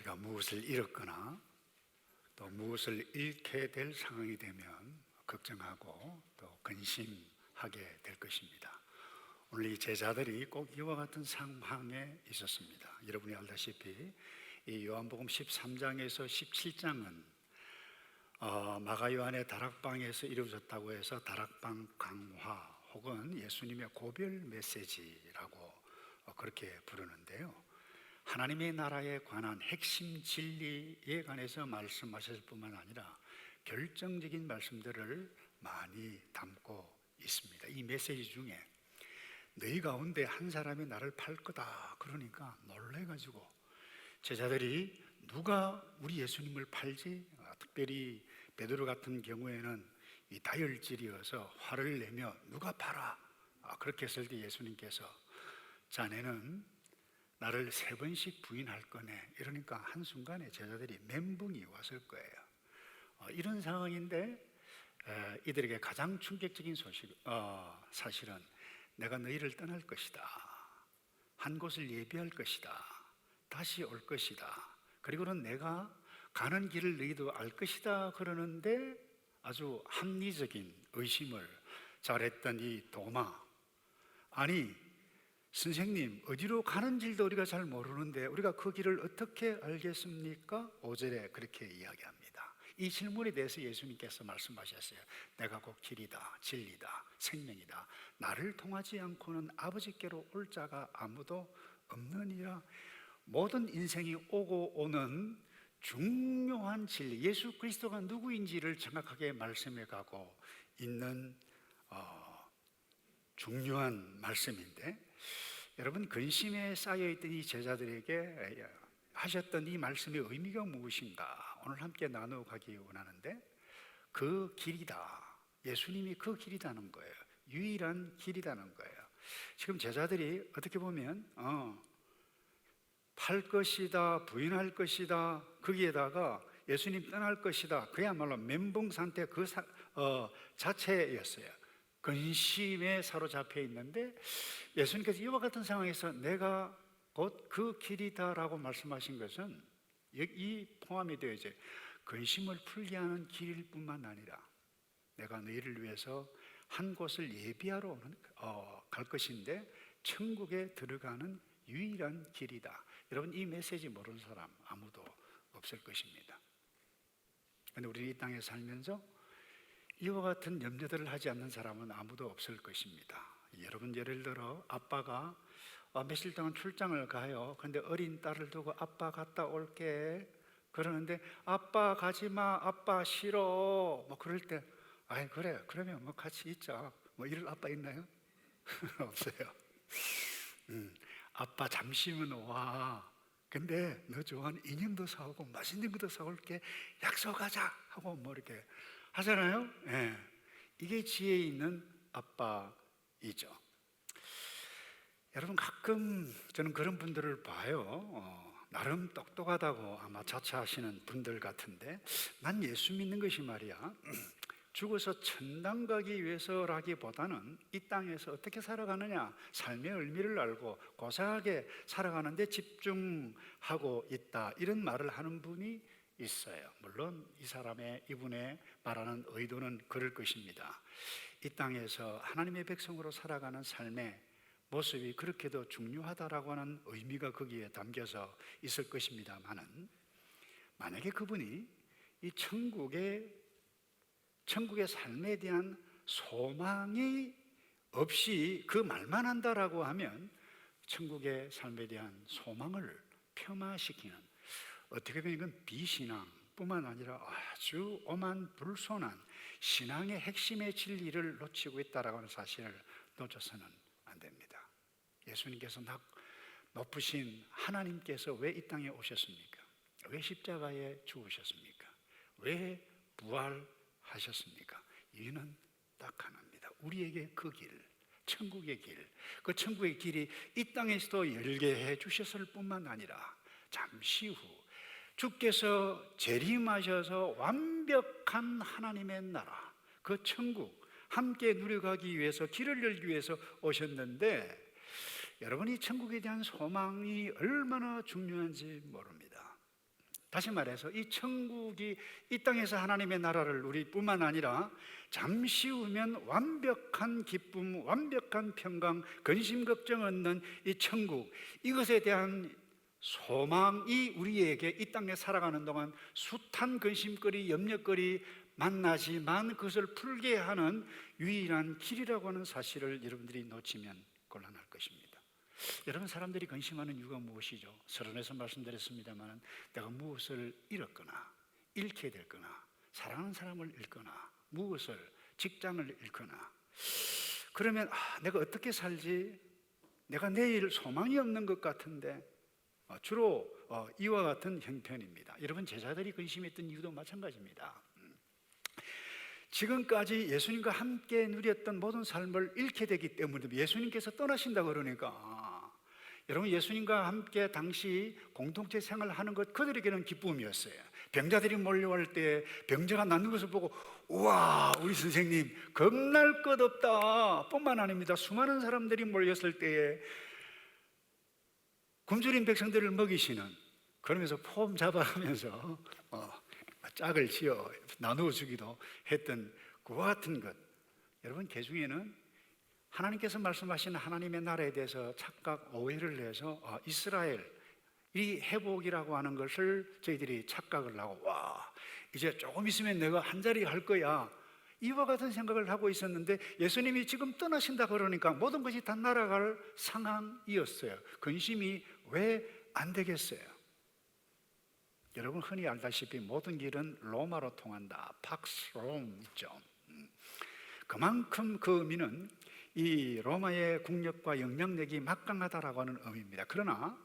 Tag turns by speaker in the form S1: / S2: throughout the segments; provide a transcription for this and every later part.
S1: 우리가 무엇을 잃었거나 또 무엇을 잃게 될 상황이 되면 걱정하고 또 근심하게 될 것입니다. 오늘 이 제자들이 꼭 이와 같은 상황에 있었습니다. 여러분이 알다시피 이 요한복음 13장에서 17장은 마가 요한의 다락방에서 이루어졌다고 해서 다락방 강화 혹은 예수님의 고별 메시지라고 그렇게 부르는데요, 하나님의 나라에 관한 핵심 진리에 관해서 말씀하실 뿐만 아니라 결정적인 말씀들을 많이 담고 있습니다. 이 메시지 중에 너희 가운데 한 사람이 나를 팔 거다 그러니까 놀래가지고 제자들이 누가 우리 예수님을 팔지? 특별히 베드로 같은 경우에는 이 다혈질이어서 화를 내며 누가 팔아? 그렇게 했을 때 예수님께서 자네는 나를 3번씩 부인할 거네. 이러니까 한순간에 제자들이 멘붕이 왔을 거예요. 이런 상황인데 이들에게 가장 충격적인 사실은 내가 너희를 떠날 것이다, 한 곳을 예비할 것이다, 다시 올 것이다, 그리고는 내가 가는 길을 너희도 알 것이다 그러는데 아주 합리적인 의심을 잘했던 이 도마, 아니 선생님 어디로 가는 길도 우리가 잘 모르는데 우리가 그 길을 어떻게 알겠습니까? 5절에 그렇게 이야기합니다. 이 질문에 대해서 예수님께서 말씀하셨어요. 내가 곧 길이다 진리다 생명이다, 나를 통하지 않고는 아버지께로 올 자가 아무도 없느니라. 모든 인생이 오고 오는 중요한 진리, 예수 그리스도가 누구인지를 정확하게 말씀해 가고 있는 중요한 말씀인데, 여러분 근심에 쌓여있던 이 제자들에게 하셨던 이 말씀의 의미가 무엇인가 오늘 함께 나누어 가기 원하는데, 그 길이다, 예수님이 그 길이라는 거예요. 유일한 길이라는 거예요. 지금 제자들이 어떻게 보면 팔 것이다, 부인할 것이다, 거기에다가 예수님 떠날 것이다, 그야말로 멘붕 상태 자체였어요. 근심에 사로잡혀 있는데 예수님께서 이와 같은 상황에서 내가 곧 그 길이다라고 말씀하신 것은 이 포함이 되어 이제 근심을 풀게 하는 길일 뿐만 아니라 내가 너희를 위해서 한 곳을 예비하러 갈 것인데 천국에 들어가는 유일한 길이다. 여러분 이 메시지 모르는 사람 아무도 없을 것입니다. 그런데 우리 이 땅에 살면서 이와 같은 염려들을 하지 않는 사람은 아무도 없을 것입니다. 여러분 예를 들어 아빠가 며칠 동안 출장을 가요. 그런데 어린 딸을 두고 아빠 갔다 올게 그러는데 아빠 가지마, 아빠 싫어 뭐 그럴 때 아이 그래 그러면 뭐 같이 있자 뭐 이럴 아빠 있나요? 없어요. 아빠 잠시만 와, 근데 너 좋아하는 인형도 사오고 맛있는 것도 사올게 약속하자 하고 뭐 이렇게 하잖아요. 예. 이게 지혜 있는 아빠이죠. 여러분 가끔 저는 그런 분들을 봐요. 나름 똑똑하다고 아마 자처하시는 분들 같은데 난 예수 믿는 것이 말이야 죽어서 천당 가기 위해서라기보다는 이 땅에서 어떻게 살아가느냐, 삶의 의미를 알고 고상하게 살아가는데 집중하고 있다, 이런 말을 하는 분이 있어요. 물론 이분의 말하는 의도는 그럴 것입니다. 이 땅에서 하나님의 백성으로 살아가는 삶의 모습이 그렇게도 중요하다라고 하는 의미가 거기에 담겨서 있을 것입니다만은, 만약에 그분이 이 천국의 삶에 대한 소망이 없이 그 말만 한다라고 하면 천국의 삶에 대한 소망을 폄하시키는, 어떻게 보면 이건 비신앙뿐만 아니라 아주 오만불손한 신앙의 핵심의 진리를 놓치고 있다라고 하는 사실을 놓쳐서는 안 됩니다. 예수님께서 높으신 하나님께서 왜 이 땅에 오셨습니까? 왜 십자가에 죽으셨습니까? 왜 부활하셨습니까? 이유는 딱 하나입니다. 우리에게 그 길, 천국의 길, 그 천국의 길이 이 땅에서도 열게 해 주셨을 뿐만 아니라 잠시 후 주께서 재림하셔서 완벽한 하나님의 나라, 그 천국 함께 누려가기 위해서 길을 열기 위해서 오셨는데, 여러분이 천국에 대한 소망이 얼마나 중요한지 모릅니다. 다시 말해서 이 천국이 이 땅에서 하나님의 나라를 우리뿐만 아니라 잠시 후면 완벽한 기쁨, 완벽한 평강, 근심 걱정 없는 이 천국, 이것에 대한 소망이 우리에게 이 땅에 살아가는 동안 숱한 근심거리, 염려거리 만나지만 그것을 풀게 하는 유일한 길이라고 하는 사실을 여러분들이 놓치면 곤란할 것입니다. 여러분, 사람들이 근심하는 이유가 무엇이죠? 서론에서 말씀드렸습니다만 내가 무엇을 잃었거나 잃게 됐거나 사랑하는 사람을 잃거나 무엇을, 직장을 잃거나 그러면 내가 어떻게 살지? 내가 내일 소망이 없는 것 같은데 주로 이와 같은 형편입니다. 여러분, 제자들이 근심했던 이유도 마찬가지입니다. 지금까지 예수님과 함께 누렸던 모든 삶을 잃게 되기 때문에 예수님께서 떠나신다 그러니까 여러분, 예수님과 함께 당시 공동체 생활하는 것 그들에게는 기쁨이었어요. 병자들이 몰려올 때 병자가 낫는 것을 보고 우와, 우리 선생님 겁날 것 없다 뿐만 아닙니다. 수많은 사람들이 몰렸을 때에 굶주린 백성들을 먹이시는, 그러면서 폼 잡아가면서 짝을 지어 나누어 주기도 했던 그와 같은 것. 여러분, 그 중에는 하나님께서 말씀하신 하나님의 나라에 대해서 착각, 오해를 해서 이스라엘 이 회복이라고 하는 것을 저희들이 착각을 하고 이제 조금 있으면 내가 한 자리 할 거야, 이와 같은 생각을 하고 있었는데 예수님이 지금 떠나신다 그러니까 모든 것이 다 날아갈 상황이었어요. 근심이 왜 안 되겠어요? 여러분, 흔히 알다시피 모든 길은 로마로 통한다. 팍스 롬 있죠. 그만큼 그 의미는 이 로마의 국력과 영향력이 막강하다라고 하는 의미입니다. 그러나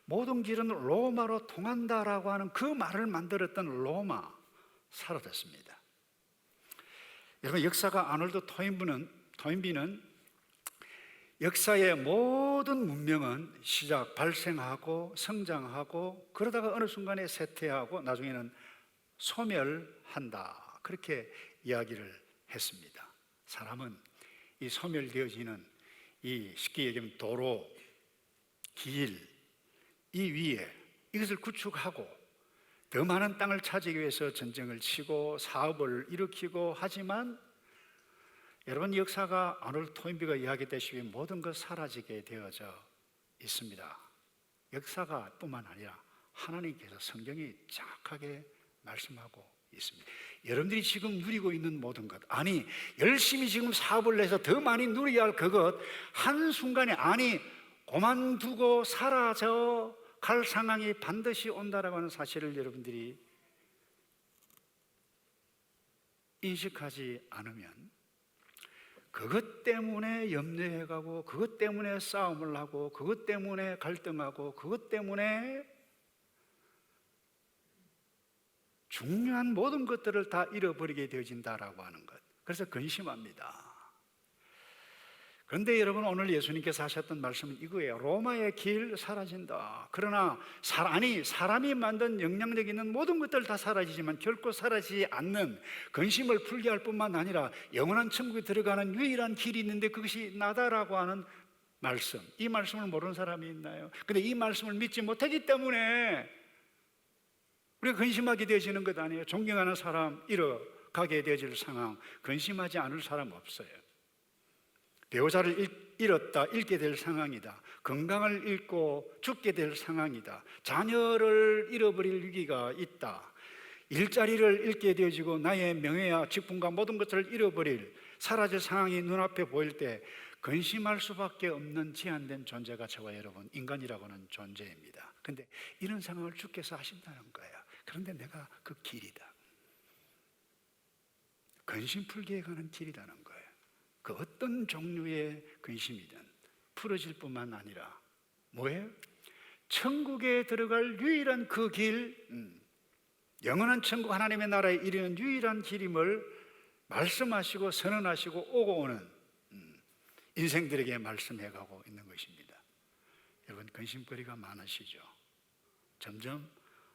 S1: 모든 길은 로마로 통한다라고 하는 그 말을 만들었던 로마 사라졌습니다. 여러분, 역사가 아놀드 토인비는 역사의 모든 문명은 시작, 발생하고 성장하고 그러다가 어느 순간에 쇠퇴하고 나중에는 소멸한다, 그렇게 이야기를 했습니다. 사람은 이 소멸되어지는 이 쉽게 얘기하면 도로, 길, 이 위에 이것을 구축하고 더 많은 땅을 차지하기 위해서 전쟁을 치고 사업을 일으키고 하지만 여러분, 역사가 아놀드 토인비가 이야기했다시피 모든 것 사라지게 되어져 있습니다. 역사가 뿐만 아니라 하나님께서 성경이 정확하게 말씀하고 있습니다. 여러분들이 지금 누리고 있는 모든 것, 아니 열심히 지금 사업을 해서 더 많이 누려야 할 그것 한순간에 그만두고 사라져 갈 상황이 반드시 온다라고 하는 사실을 여러분들이 인식하지 않으면 그것 때문에 염려해가고 그것 때문에 싸움을 하고 그것 때문에 갈등하고 그것 때문에 중요한 모든 것들을 다 잃어버리게 되어진다라고 하는 것. 그래서 근심합니다. 그런데 여러분, 오늘 예수님께서 하셨던 말씀은 이거예요. 로마의 길 사라진다. 그러나 사람이 만든 영향력 있는 모든 것들 다 사라지지만 결코 사라지지 않는, 근심을 풀게 할 뿐만 아니라 영원한 천국에 들어가는 유일한 길이 있는데 그것이 나다라고 하는 말씀. 이 말씀을 모르는 사람이 있나요? 근데 이 말씀을 믿지 못하기 때문에 우리가 근심하게 되어지는 것 아니에요? 존경하는 사람 잃어가게 되어질 상황, 근심하지 않을 사람 없어요. 배우자를 잃게 될 상황이다. 건강을 잃고 죽게 될 상황이다. 자녀를 잃어버릴 위기가 있다. 일자리를 잃게 되어지고 나의 명예와 직분과 모든 것을 잃어버릴, 사라질 상황이 눈앞에 보일 때 근심할 수밖에 없는 제한된 존재가 저와 여러분 인간이라고 하는 존재입니다. 그런데 이런 상황을 주께서 하신다는 거예요. 그런데 내가 그 길이다. 근심 풀기에 가는 길이라는 거예요. 그 어떤 종류의 근심이든 풀어질 뿐만 아니라 뭐예요? 천국에 들어갈 유일한 그 길, 영원한 천국 하나님의 나라에 이르는 유일한 길임을 말씀하시고 선언하시고 오고 오는 인생들에게 말씀해가고 있는 것입니다. 여러분, 근심거리가 많으시죠? 점점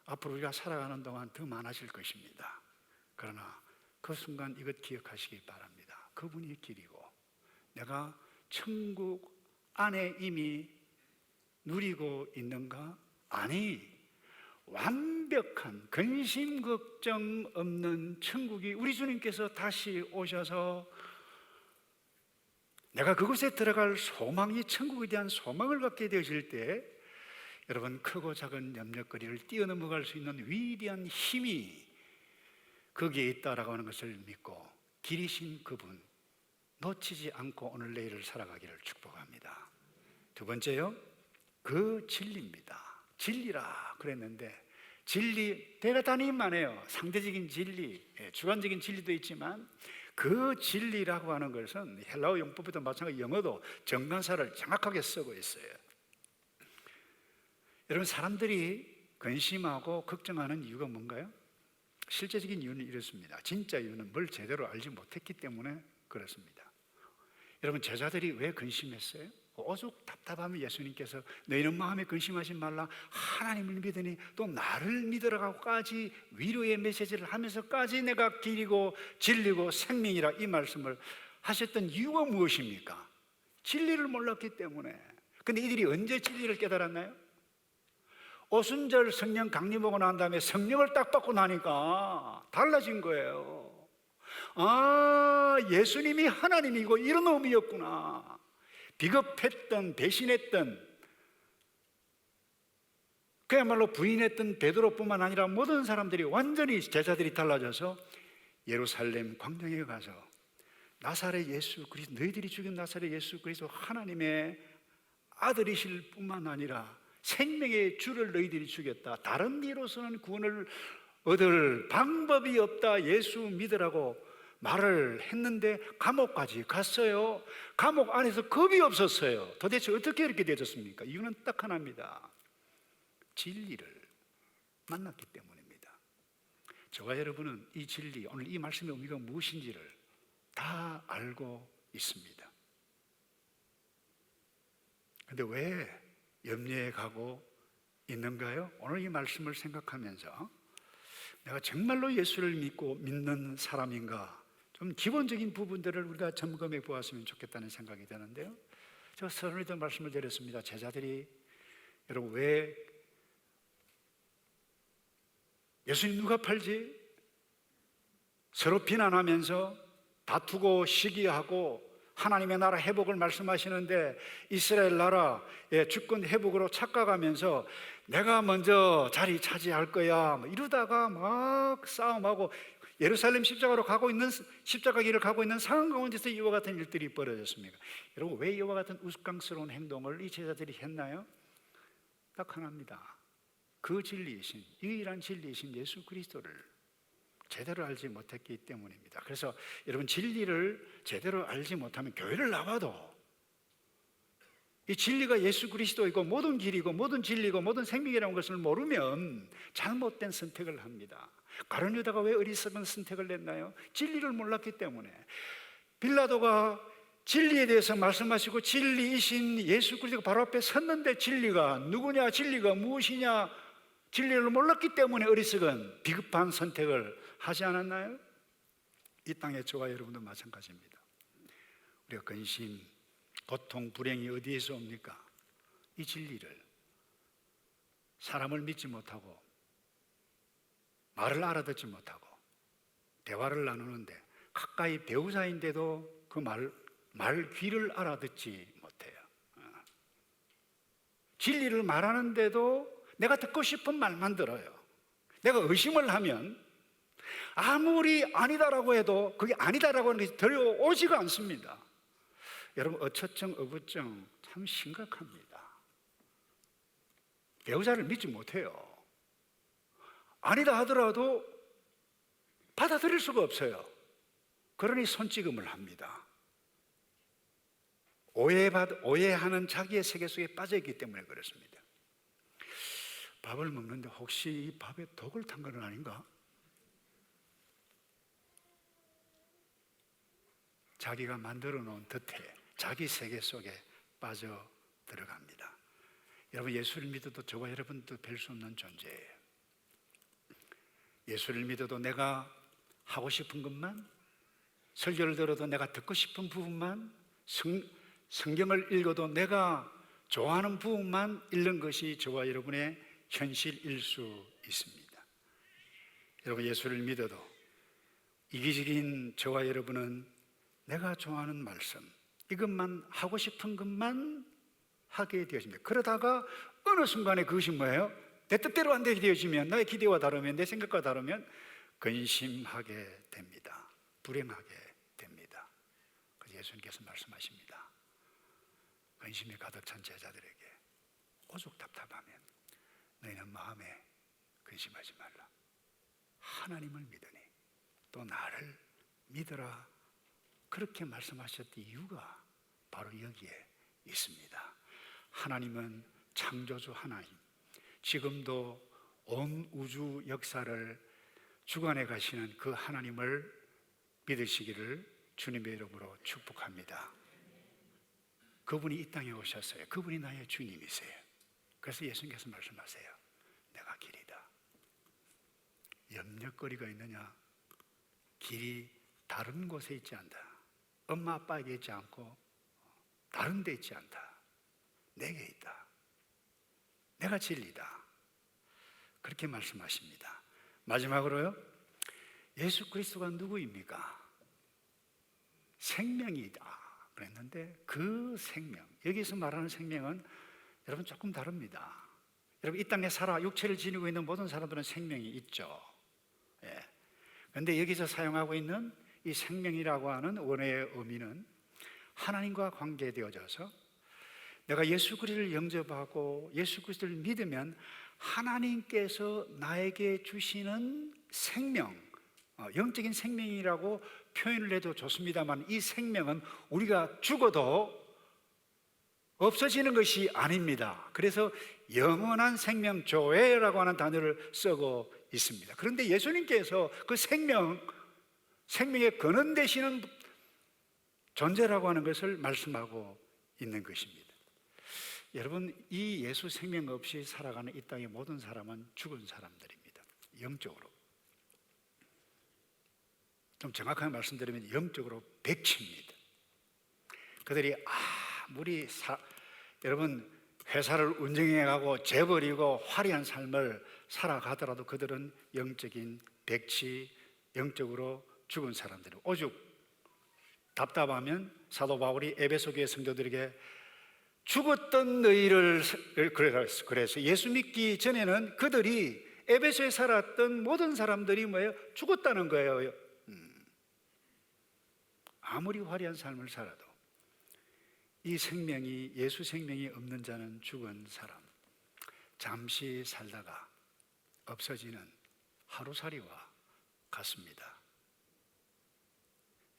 S1: 앞으로 우리가 살아가는 동안 더 많아질 것입니다. 그러나 그 순간 이것 기억하시기 바랍니다. 그분이 길이고 내가 천국 안에 이미 누리고 있는가? 아니, 완벽한 근심 걱정 없는 천국이 우리 주님께서 다시 오셔서 내가 그곳에 들어갈 소망이, 천국에 대한 소망을 갖게 되실 때 여러분, 크고 작은 염려거리를 뛰어넘어갈 수 있는 위대한 힘이 거기에 있다라고 하는 것을 믿고 길이신 그분 놓치지 않고 오늘 내일을 살아가기를 축복합니다. 두 번째요, 그 진리입니다. 진리라 그랬는데, 진리 대단히만 해요. 상대적인 진리, 주관적인 진리도 있지만 그 진리라고 하는 것은 헬라어 용법에도 마찬가지, 영어도 정관사를 정확하게 쓰고 있어요. 여러분, 사람들이 근심하고 걱정하는 이유가 뭔가요? 실제적인 이유는 이렇습니다. 진짜 이유는 뭘 제대로 알지 못했기 때문에 그렇습니다. 여러분, 제자들이 왜 근심했어요? 오죽 답답하면 예수님께서 너희는 마음에 근심하지 말라, 하나님을 믿으니 또 나를 믿으라고까지 위로의 메시지를 하면서까지 내가 길이고 진리고 생명이라 이 말씀을 하셨던 이유가 무엇입니까? 진리를 몰랐기 때문에. 근데 이들이 언제 진리를 깨달았나요? 오순절 성령 강림하고 난 다음에 성령을 딱 받고 나니까 달라진 거예요. 아, 예수님이 하나님이고 이런 의미였구나. 비겁했던, 배신했던, 그야말로 부인했던 베드로뿐만 아니라 모든 사람들이, 완전히 제자들이 달라져서 예루살렘 광장에 가서 나사렛 예수 그리스도, 너희들이 죽인 나사렛 예수 그리스도 하나님의 아들이실 뿐만 아니라 생명의 주를 너희들이 죽였다, 다른 이로서는 구원을 얻을 방법이 없다, 예수 믿으라고 말을 했는데 감옥까지 갔어요. 감옥 안에서 겁이 없었어요. 도대체 어떻게 이렇게 되었습니까? 이유는 딱 하나입니다. 진리를 만났기 때문입니다. 저와 여러분은 이 진리, 오늘 이 말씀의 의미가 무엇인지를 다 알고 있습니다. 그런데 왜 염려해 가고 있는가요? 오늘 이 말씀을 생각하면서 내가 정말로 예수를 믿고 믿는 사람인가, 좀 기본적인 부분들을 우리가 점검해 보았으면 좋겠다는 생각이 드는데요, 제가 서론에도 말씀을 드렸습니다. 제자들이 여러분 왜 예수님 누가 팔지? 서로 비난하면서 다투고 시기하고 하나님의 나라 회복을 말씀하시는데 이스라엘 나라의 주권 회복으로 착각하면서 내가 먼저 자리 차지할 거야 이러다가 막 싸움하고 예루살렘 십자가로 가고 있는, 십자가 길을 가고 있는 상황 가운데서 이와 같은 일들이 벌어졌습니까? 여러분, 왜 이와 같은 우스꽝스러운 행동을 이 제자들이 했나요? 딱 하나입니다. 그 진리이신, 유일한 진리이신 예수 그리스도를 제대로 알지 못했기 때문입니다. 그래서 여러분, 진리를 제대로 알지 못하면 교회를 나와도 이 진리가 예수 그리스도이고 모든 길이고 모든 진리고 모든 생명이라는 것을 모르면 잘못된 선택을 합니다. 가룟 유다가 왜 어리석은 선택을 냈나요? 진리를 몰랐기 때문에. 빌라도가 진리에 대해서 말씀하시고 진리이신 예수 그리스도가 바로 앞에 섰는데 진리가 누구냐, 진리가 무엇이냐, 진리를 몰랐기 때문에 어리석은 비급한 선택을 하지 않았나요? 이 땅의 저와 여러분도 마찬가지입니다. 우리가 근심, 고통, 불행이 어디에서 옵니까? 이 진리를, 사람을 믿지 못하고 말을 알아듣지 못하고 대화를 나누는데 가까이 배우자인데도 그 말 귀를 알아듣지 못해요. 진리를 말하는데도 내가 듣고 싶은 말만 들어요. 내가 의심을 하면 아무리 아니다라고 해도 그게 아니다라고 하는 것이 들려오지가 않습니다. 여러분, 어처증, 어부증 참 심각합니다. 배우자를 믿지 못해요. 아니다 하더라도 받아들일 수가 없어요. 그러니 손찌검을 합니다. 오해하는 자기의 세계 속에 빠져있기 때문에 그렇습니다. 밥을 먹는데 혹시 이 밥에 독을 탄 건 아닌가? 자기가 만들어 놓은 덫에, 자기 세계 속에 빠져 들어갑니다. 여러분, 예수를 믿어도 저와 여러분도 별 수 없는 존재예요. 예수를 믿어도 내가 하고 싶은 것만, 설교를 들어도 내가 듣고 싶은 부분만, 성경을 읽어도 내가 좋아하는 부분만 읽는 것이 저와 여러분의 현실일 수 있습니다. 여러분, 예수를 믿어도 이기적인 저와 여러분은 내가 좋아하는 말씀, 이것만 하고 싶은 것만 하게 되어집니다. 그러다가 어느 순간에 그것이 뭐예요? 내 뜻대로 안 되게 되어지면, 나의 기대와 다르면, 내 생각과 다르면 근심하게 됩니다. 불행하게 됩니다. 그래서 예수님께서 말씀하십니다. 근심이 가득 찬 제자들에게 오죽 답답하면 너희는 마음에 근심하지 말라. 하나님을 믿으니 또 나를 믿으라. 그렇게 말씀하셨던 이유가 바로 여기에 있습니다. 하나님은 창조주 하나님, 지금도 온 우주 역사를 주관해 가시는 그 하나님을 믿으시기를 주님의 이름으로 축복합니다. 그분이 이 땅에 오셨어요. 그분이 나의 주님이세요. 그래서 예수님께서 말씀하세요. 내가 길이다. 염려거리가 있느냐? 길이 다른 곳에 있지 않다. 엄마 아빠에게 있지 않고 다른 데 있지 않다. 내게 있다. 내가 진리다. 그렇게 말씀하십니다. 마지막으로요, 예수 그리스도가 누구입니까? 생명이다 그랬는데 그 생명, 여기서 말하는 생명은 여러분 조금 다릅니다. 여러분, 이 땅에 살아 육체를 지니고 있는 모든 사람들은 생명이 있죠. 그런데 여기서 사용하고 있는 이 생명이라고 하는 원어의 의미는 하나님과 관계되어져서 내가 예수 그리스도를 영접하고 예수 그리스도를 믿으면 하나님께서 나에게 주시는 생명, 영적인 생명이라고 표현을 해도 좋습니다만, 이 생명은 우리가 죽어도 없어지는 것이 아닙니다. 그래서 영원한 생명 조회라고 하는 단어를 쓰고 있습니다. 그런데 예수님께서 그 생명의 근원 되시는 존재라고 하는 것을 말씀하고 있는 것입니다. 여러분, 이 예수 생명 없이 살아가는 이 땅의 모든 사람은 죽은 사람들입니다. 영적으로. 좀 정확하게 말씀드리면 영적으로 백치입니다. 그들이 아무리 여러분 회사를 운영해가고 재벌이고 화려한 삶을 살아가더라도 그들은 영적인 백치, 영적으로 죽은 사람들이에요. 오죽 답답하면 사도 바울이 에베소 교회 성도들에게 죽었던 너희를, 그래서 예수 믿기 전에는 그들이 에베소에 살았던 모든 사람들이 뭐예요? 죽었다는 거예요. 아무리 화려한 삶을 살아도 이 생명이, 예수 생명이 없는 자는 죽은 사람, 잠시 살다가 없어지는 하루살이와 같습니다.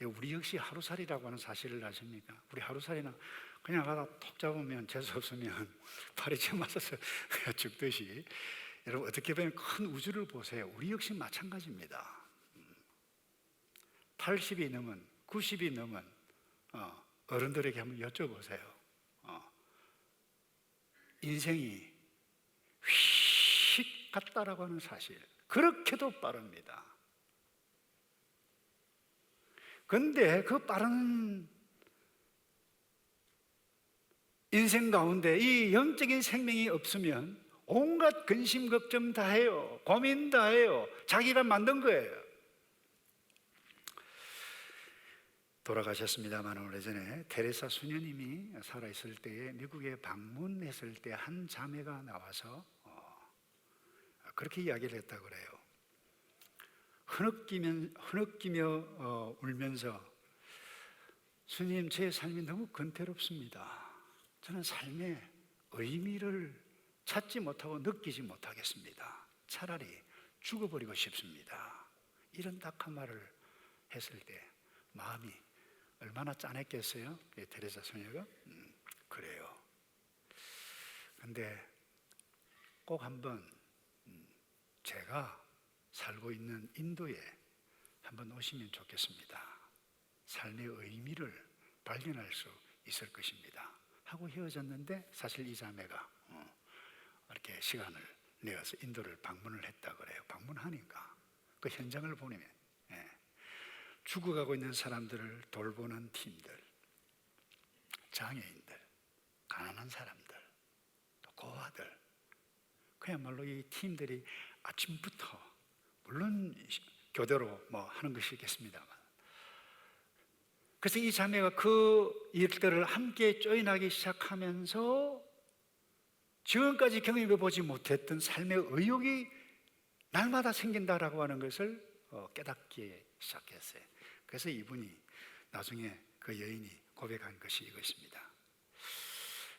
S1: 우리 역시 하루살이라고 하는 사실을 아십니까? 우리 하루살이는 그냥 가다 톡 잡으면 재수 없으면 팔이 쳐 맞아서 죽듯이, 여러분 어떻게 보면 큰 우주를 보세요. 우리 역시 마찬가지입니다. 80이 넘은, 90이 넘은 어른들에게 한번 여쭤보세요. 인생이 휙 갔다라고 하는 사실, 그렇게도 빠릅니다. 그런데 그 빠른 인생 가운데 이 영적인 생명이 없으면 온갖 근심 걱정 다 해요. 고민 다 해요. 자기가 만든 거예요. 돌아가셨습니다만 오래전에 테레사 수녀님이 살아있을 때에 미국에 방문했을 때 한 자매가 나와서 그렇게 이야기를 했다고 그래요. 흐느끼며 울면서, 스님, 제 삶이 너무 근태롭습니다. 저는 삶의 의미를 찾지 못하고 느끼지 못하겠습니다. 차라리 죽어버리고 싶습니다. 이런 딱한 말을 했을 때 마음이 얼마나 짠했겠어요? 테레사 소녀가? 그래요. 근데 꼭 한번 제가 살고 있는 인도에 한번 오시면 좋겠습니다. 삶의 의미를 발견할 수 있을 것입니다 하고 헤어졌는데, 사실 이 자매가 이렇게 시간을 내어서 인도를 방문을 했다 그래요. 방문하니까 그 현장을 보내면 죽어가고 있는 사람들을 돌보는 팀들, 장애인들, 가난한 사람들, 또 고아들, 그야말로 이 팀들이 아침부터, 물론 교대로 하는 것이겠습니다만, 그래서 이 자매가 그 일들을 함께 조인하기 시작하면서 지금까지 경험해 보지 못했던 삶의 의욕이 날마다 생긴다라고 하는 것을 깨닫기 시작했어요. 그래서 이분이 나중에 그 여인이 고백한 것이 이것입니다.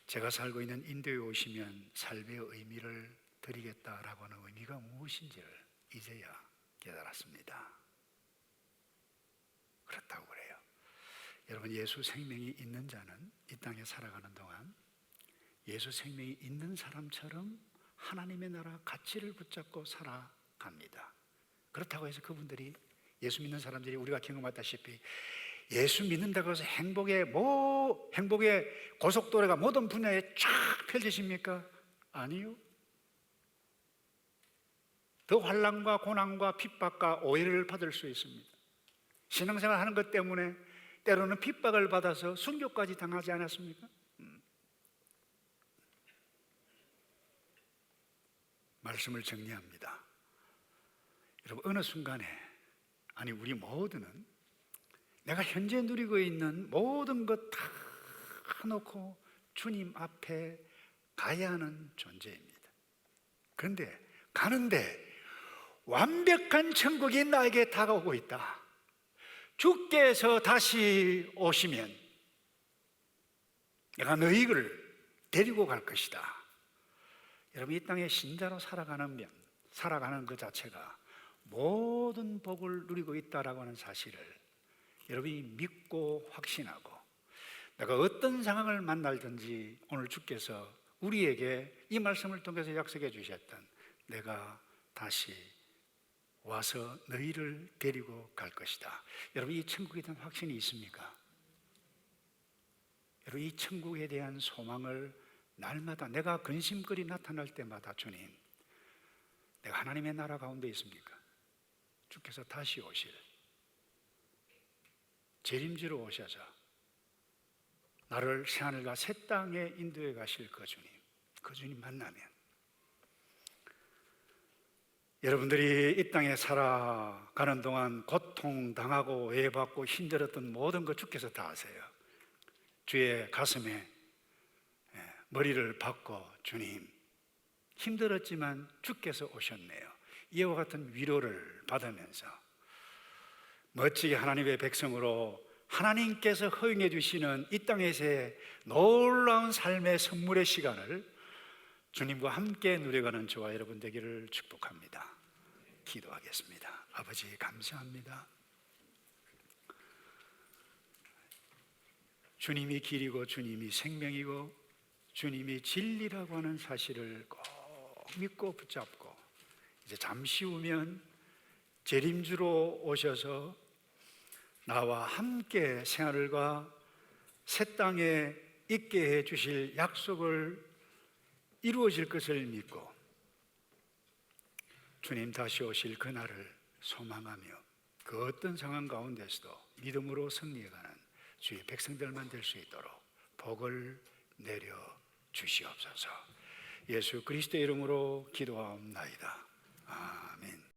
S1: 제가 살고 있는 인도에 오시면 삶의 의미를 드리겠다라고 하는 의미가 무엇인지를 이제야 깨달았습니다. 그렇다고 그래요. 여러분, 예수 생명이 있는 자는 이 땅에 살아가는 동안 예수 생명이 있는 사람처럼 하나님의 나라 가치를 붙잡고 살아갑니다. 그렇다고 해서 그분들이, 예수 믿는 사람들이 우리가 경험했다시피 예수 믿는다고 해서 행복의 고속도로가 모든 분야에 쫙 펼쳐집니까? 아니요. 더 환난과 고난과 핍박과 오해를 받을 수 있습니다. 신앙생활 하는 것 때문에 때로는 핍박을 받아서 순교까지 당하지 않았습니까? 말씀을 정리합니다. 여러분, 어느 순간에, 아니 우리 모두는 내가 현재 누리고 있는 모든 것 다 놓고 주님 앞에 가야 하는 존재입니다. 그런데 가는데 완벽한 천국이 나에게 다가오고 있다. 주께서 다시 오시면 내가 너희를 데리고 갈 것이다. 여러분, 이 땅에 신자로 살아가는 그 자체가 모든 복을 누리고 있다라고 하는 사실을 여러분이 믿고 확신하고, 내가 어떤 상황을 만날든지 오늘 주께서 우리에게 이 말씀을 통해서 약속해 주셨던, 내가 다시 와서 너희를 데리고 갈 것이다. 여러분, 이 천국에 대한 확신이 있습니까? 여러분, 이 천국에 대한 소망을 날마다, 내가 근심거리 나타날 때마다, 주님, 내가 하나님의 나라 가운데 있습니까? 주께서 다시 오실, 재림지로 오셔서 나를 새하늘과 새 땅에 인도해 가실 그 주님 만나면, 여러분들이 이 땅에 살아가는 동안 고통당하고 오해받고 힘들었던 모든 것 주께서 다 아세요. 주의 가슴에 머리를 박고, 주님, 힘들었지만 주께서 오셨네요. 이와 같은 위로를 받으면서 멋지게 하나님의 백성으로 하나님께서 허용해 주시는 이 땅에서의 놀라운 삶의 선물의 시간을 주님과 함께 누려가는 저와 여러분 되기를 축복합니다. 기도하겠습니다. 아버지, 감사합니다. 주님이 길이고 주님이 생명이고 주님이 진리라고 하는 사실을 꼭 믿고 붙잡고, 이제 잠시 후면 재림주로 오셔서 나와 함께 생활과 새 땅에 있게 해 주실 약속을 이루어질 것을 믿고, 주님 다시 오실 그날을 소망하며 그 어떤 상황 가운데서도 믿음으로 승리해가는 주의 백성들만 될 수 있도록 복을 내려 주시옵소서. 예수 그리스도의 이름으로 기도하옵나이다. 아멘.